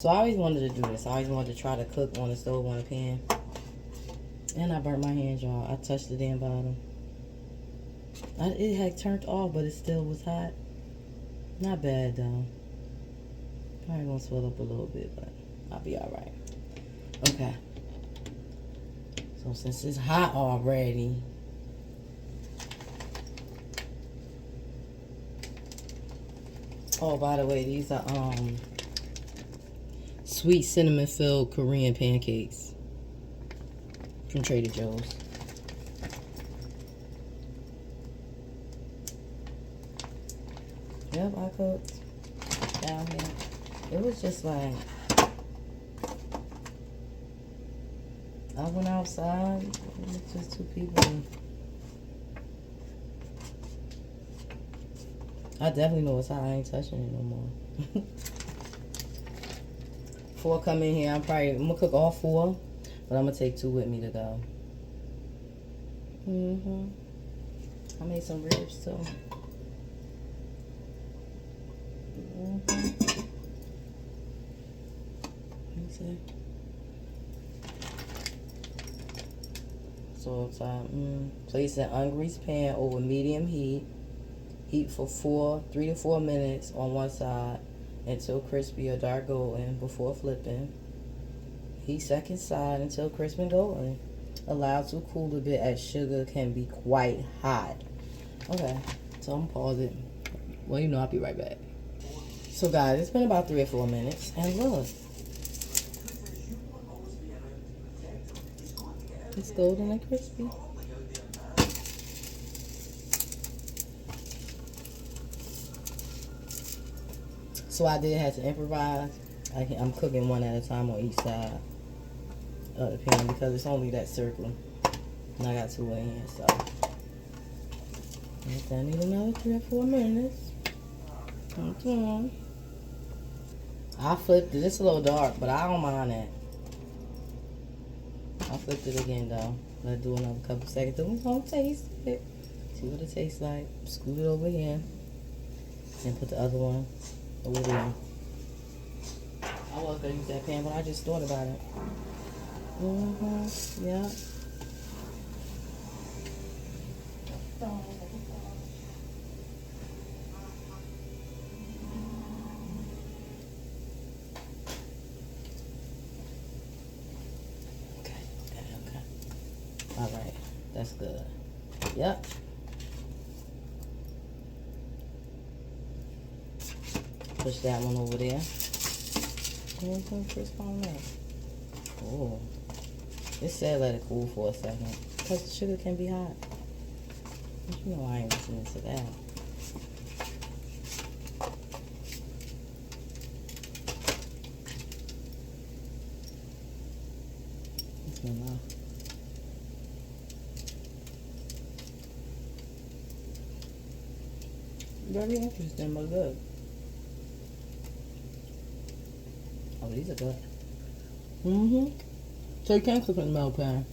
So I always wanted to do this. I always wanted to try to cook on the stove on a pan. And I burnt my hands, y'all. I touched the damn bottom. It had turned off, but it still was hot. Not bad, though. Probably gonna swell up a little bit, but I'll be alright. Okay. So since it's hot already, oh, by the way, these are sweet cinnamon filled Korean pancakes from Trader Joe's. Yep, I cooked down here. It was just like, I went outside, it was just two people. I definitely know it's hot. I ain't touching it no more. 4 come in here. I'm gonna cook all 4, but I'm gonna take 2 with me to go. I made some ribs too. Let me see. So it's place an ungreased pan over medium heat. Heat for 3 to 4 minutes on one side until crispy or dark golden before flipping. Heat second side until crisp and golden. Allow to cool a bit as sugar can be quite hot. Okay, so I'm gonna pause it. Well, you know, I'll be right back. So guys, it's been about 3 or 4 minutes, and look, it's golden and crispy. So I did have to improvise. I'm cooking one at a time on each side of the pan because it's only that circle, and I got 2 in here, so I need another 3 or 4 minutes. Okay. I flipped it. It's a little dark, but I don't mind that. I flipped it again though. Let's do another couple seconds. Then we're gonna taste it. See what it tastes like. Scoot it over here. And put the other one over there. I was gonna use that pan, but I just thought about it. Yeah. Okay. All right, that's good. Yep. Push that one over there. Crisp on that. Oh, it said let it cool for a second because the sugar can be hot. But you know I ain't listening to that. Enough. Very interesting, but good. Oh, these are good. So you can cook in the metal pan.